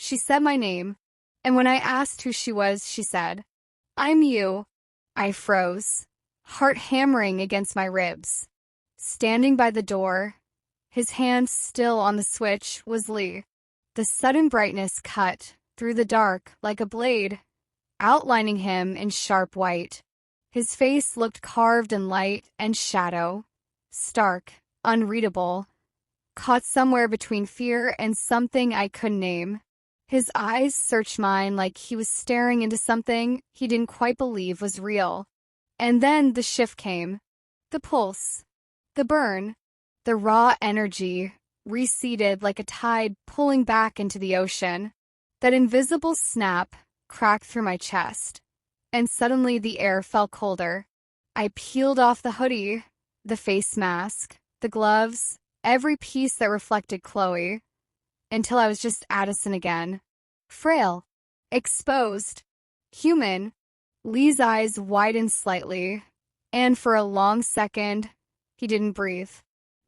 She said my name, and when I asked who she was, she said, "I'm you." I froze, heart hammering against my ribs. Standing by the door, his hand still on the switch, was Lee. The sudden brightness cut through the dark like a blade, outlining him in sharp white. His face looked carved in light and shadow, stark, unreadable, caught somewhere between fear and something I couldn't name. His eyes searched mine like he was staring into something he didn't quite believe was real. And then the shift came. The pulse, the burn, the raw energy receded like a tide pulling back into the ocean. That invisible snap cracked through my chest, and suddenly the air felt colder. I peeled off the hoodie, the face mask, the gloves, every piece that reflected Chloe, until I was just Addison again. Frail, exposed, human. Lee's eyes widened slightly, and for a long second, he didn't breathe.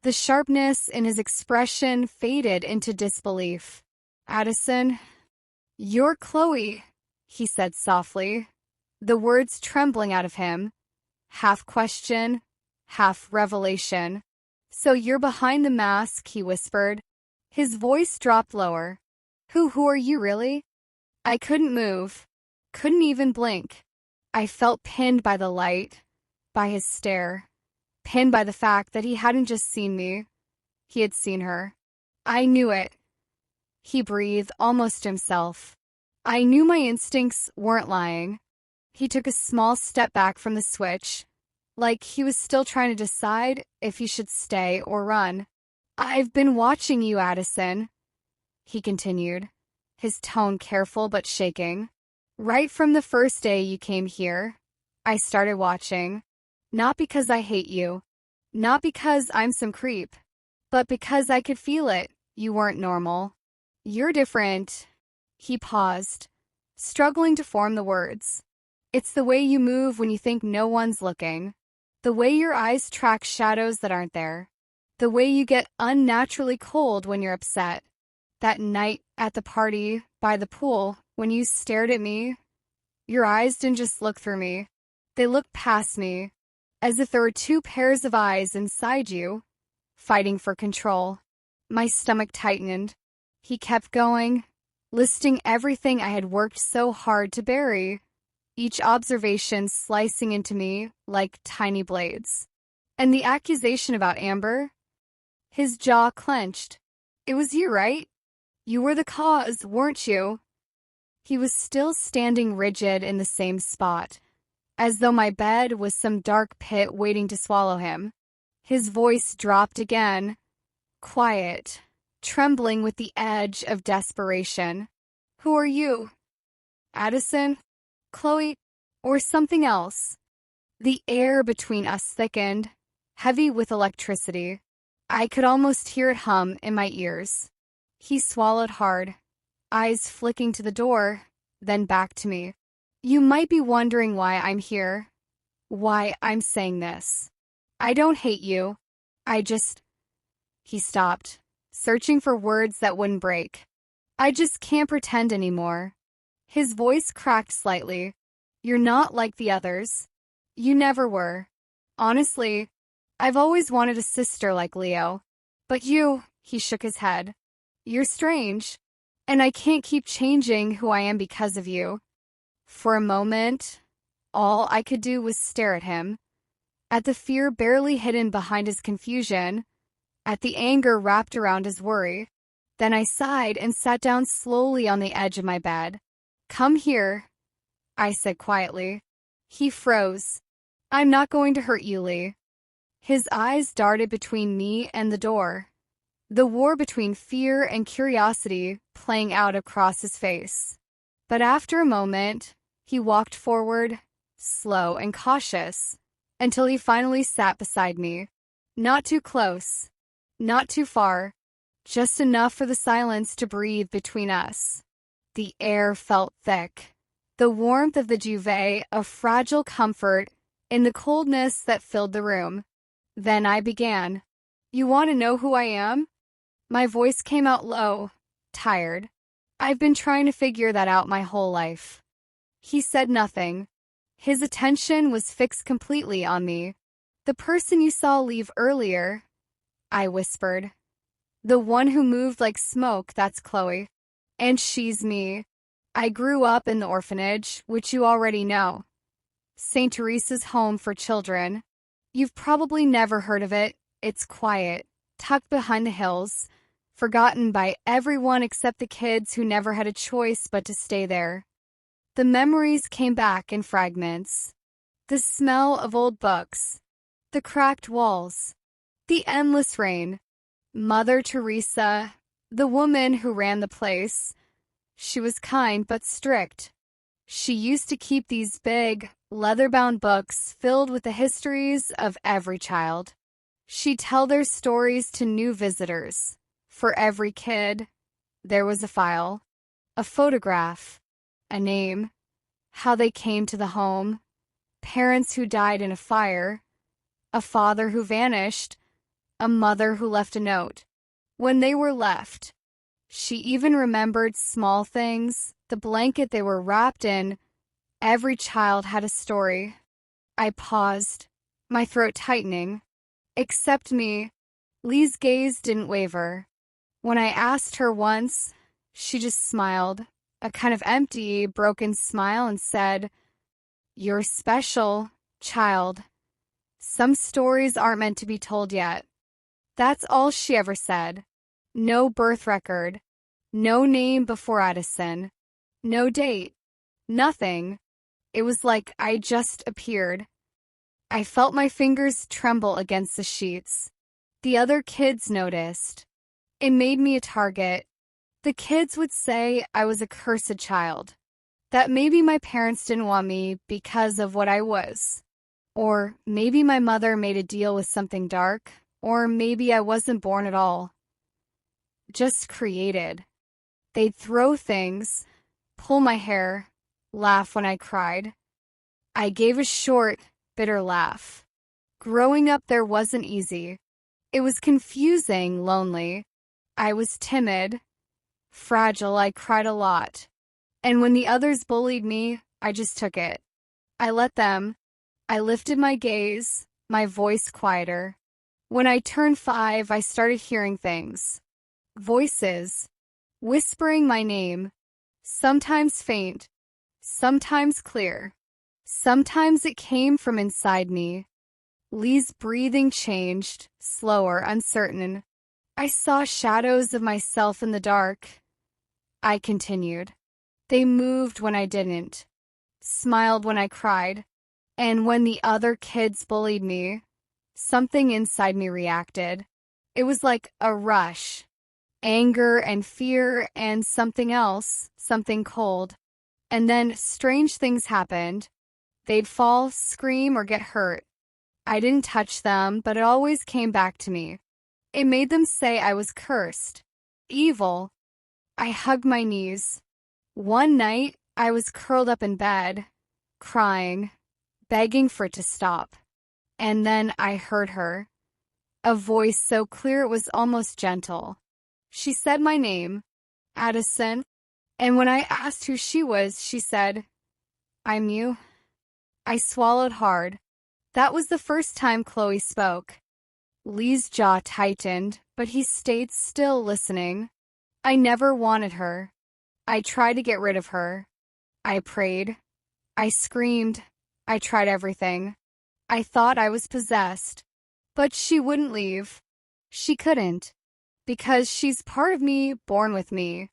The sharpness in his expression faded into disbelief. "Addison, you're Chloe," he said softly, the words trembling out of him, half question, half revelation. "So you're behind the mask," he whispered. His voice dropped lower. Who are you really?" I couldn't move, couldn't even blink. I felt pinned by the light, by his stare, pinned by the fact that he hadn't just seen me, he had seen her. I knew it. He breathed almost himself. I knew my instincts weren't lying. He took a small step back from the switch, like he was still trying to decide if he should stay or run. "I've been watching you, Addison," he continued, his tone careful but shaking. "Right from the first day you came here, I started watching. Not because I hate you, not because I'm some creep, but because I could feel it. You weren't normal. You're different." He paused, struggling to form the words. "It's the way you move when you think no one's looking. The way your eyes track shadows that aren't there. The way you get unnaturally cold when you're upset. That night at the party by the pool, when you stared at me, your eyes didn't just look through me. They looked past me, as if there were two pairs of eyes inside you, fighting for control." My stomach tightened. He kept going, listing everything I had worked so hard to bury, each observation slicing into me like tiny blades. "And the accusation about Amber?" His jaw clenched. "It was you, right? You were the cause, weren't you?" He was still standing rigid in the same spot, as though my bed was some dark pit waiting to swallow him. His voice dropped again, quiet, trembling with the edge of desperation. "Who are you? Addison? Chloe? Or something else?" The air between us thickened, heavy with electricity. I could almost hear it hum in my ears. He swallowed hard, eyes flicking to the door, then back to me. "You might be wondering why I'm here, why I'm saying this. I don't hate you. I just..." He stopped, searching for words that wouldn't break. "I just can't pretend anymore." His voice cracked slightly. "You're not like the others. You never were. Honestly, I've always wanted a sister like Leo. But you," he shook his head, "you're strange. And I can't keep changing who I am because of you." For a moment, all I could do was stare at him, at the fear barely hidden behind his confusion, at the anger wrapped around his worry. Then I sighed and sat down slowly on the edge of my bed. "Come here," I said quietly. He froze. "I'm not going to hurt you, Lee." His eyes darted between me and the door, the war between fear and curiosity playing out across his face. But after a moment, he walked forward, slow and cautious, until he finally sat beside me. Not too close, not too far, just enough for the silence to breathe between us. The air felt thick, the warmth of the duvet a fragile comfort in the coldness that filled the room. Then I began. "You want to know who I am?" My voice came out low, tired. I've been trying to figure that out my whole life. He said nothing. His attention was fixed completely on me. The person you saw leave earlier, I whispered. The one who moved like smoke, that's Chloe. And she's me. I grew up in the orphanage, which you already know. St. Teresa's home for children. You've probably never heard of it. It's quiet, tucked behind the hills, forgotten by everyone except the kids who never had a choice but to stay there. The memories came back in fragments. The smell of old books, the cracked walls, the endless rain. Mother Teresa, the woman who ran the place. She was kind but strict. She used to keep these big, leather-bound books filled with the histories of every child. She'd tell their stories to new visitors. For every kid, there was a file, a photograph, a name, how they came to the home, parents who died in a fire, a father who vanished, a mother who left a note. When they were left, she even remembered small things, the blanket they were wrapped in. Every child had a story. I paused, my throat tightening. Except me. Lee's gaze didn't waver. When I asked her once, she just smiled, a kind of empty, broken smile, and said, "You're special, child. Some stories aren't meant to be told yet." That's all she ever said. No birth record, no name before Addison, no date, nothing. It was like I just appeared. I felt my fingers tremble against the sheets. The other kids noticed. It made me a target. The kids would say I was a cursed child, that maybe my parents didn't want me because of what I was. Or maybe my mother made a deal with something dark, or maybe I wasn't born at all. Just created. They'd throw things, pull my hair, laugh when I cried. I gave a short, bitter laugh. Growing up there wasn't easy. It was confusing, lonely. I was timid, fragile. I cried a lot. And when the others bullied me, I just took it. I let them. I lifted my gaze, my voice quieter. When I turned 5, I started hearing things. Voices, whispering my name, sometimes faint, sometimes clear. Sometimes it came from inside me. Lee's breathing changed, slower, uncertain. I saw shadows of myself in the dark. I continued. They moved when I didn't, smiled when I cried, and when the other kids bullied me, something inside me reacted. It was like a rush, anger and fear and something else, something cold. And then strange things happened. They'd fall, scream, or get hurt. I didn't touch them, but it always came back to me. It made them say I was cursed, evil. I hugged my knees. One night, I was curled up in bed, crying, begging for it to stop. And then I heard her. A voice so clear it was almost gentle. She said my name, Addison, and when I asked who she was, she said, "I'm you." I swallowed hard. That was the first time Chloe spoke. Lee's jaw tightened, but he stayed still listening. I never wanted her. I tried to get rid of her. I prayed. I screamed. I tried everything. I thought I was possessed. But she wouldn't leave. She couldn't. Because she's part of me, born with me.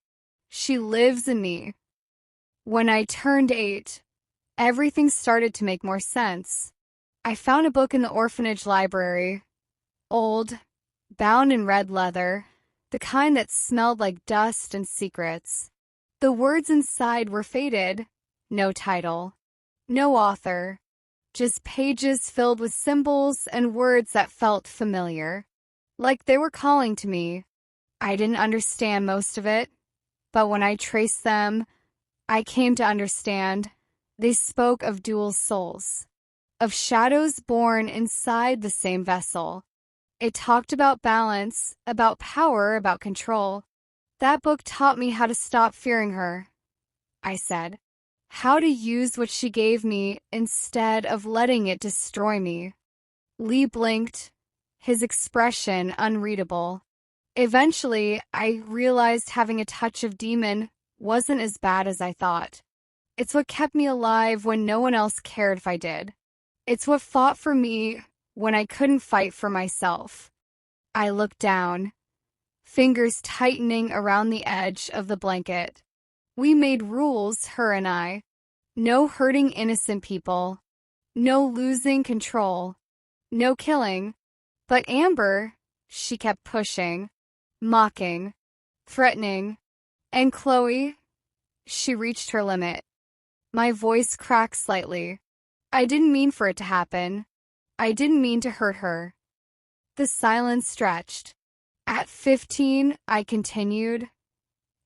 She lives in me. When I turned 8, everything started to make more sense. I found a book in the orphanage library. Old, bound in red leather, the kind that smelled like dust and secrets. The words inside were faded. No title. No author. Just pages filled with symbols and words that felt familiar. Like they were calling to me. I didn't understand most of it, but when I traced them, I came to understand. They spoke of dual souls, of shadows born inside the same vessel. It talked about balance, about power, about control. That book taught me how to stop fearing her, I said. How to use what she gave me instead of letting it destroy me. Lee blinked, his expression unreadable. Eventually, I realized having a touch of demon wasn't as bad as I thought. It's what kept me alive when no one else cared if I did. It's what fought for me when I couldn't fight for myself. I looked down, fingers tightening around the edge of the blanket. We made rules, her and I. No hurting innocent people. No losing control. No killing. But Amber, she kept pushing, mocking, threatening. And Chloe, she reached her limit. My voice cracked slightly. I didn't mean for it to happen. I didn't mean to hurt her. The silence stretched. At 15, I continued.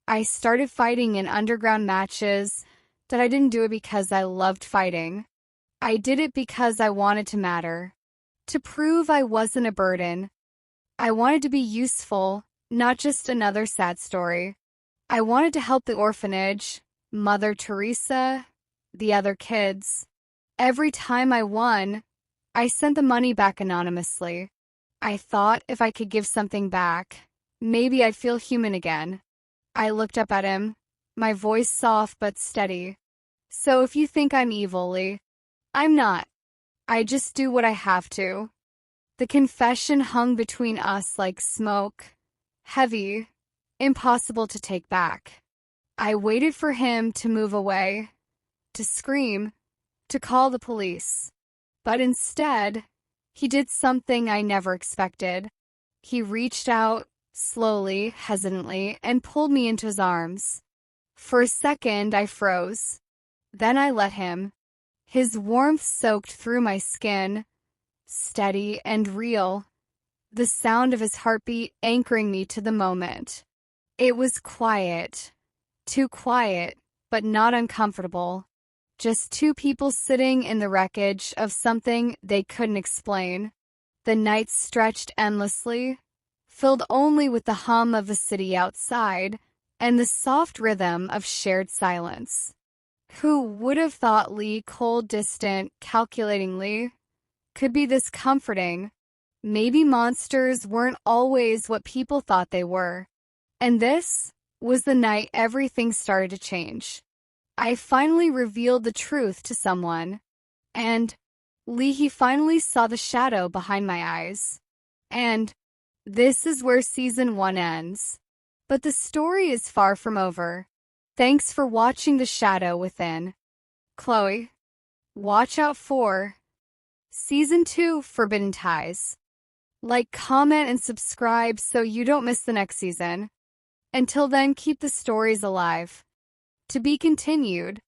I started fighting in underground matches, that I didn't do it because I loved fighting. I did it because I wanted to matter, to prove I wasn't a burden. I wanted to be useful, not just another sad story. I wanted to help the orphanage, Mother Teresa, the other kids. Every time I won, I sent the money back anonymously. I thought if I could give something back, maybe I'd feel human again. I looked up at him, my voice soft but steady. So if you think I'm evil, Lee, I'm not. I just do what I have to. The confession hung between us like smoke, heavy, impossible to take back. I waited for him to move away, to scream, to call the police. But instead, he did something I never expected. He reached out, slowly, hesitantly, and pulled me into his arms. For a second, I froze. Then I let him. His warmth soaked through my skin, steady and real, the sound of his heartbeat anchoring me to the moment. It was quiet, too quiet, but not uncomfortable. Just two people sitting in the wreckage of something they couldn't explain. The night stretched endlessly, filled only with the hum of the city outside and the soft rhythm of shared silence. Who would have thought Lee, cold, distant, calculating Lee, could be this comforting? Maybe monsters weren't always what people thought they were. And this was the night everything started to change. I finally revealed the truth to someone. And Lee, he finally saw the shadow behind my eyes. And this is where season 1 ends. But the story is far from over. Thanks for watching The Shadow Within. Chloe, watch out for Season 2 Forbidden Ties. Like, comment, and subscribe so you don't miss the next season. Until then, keep the stories alive. To be continued.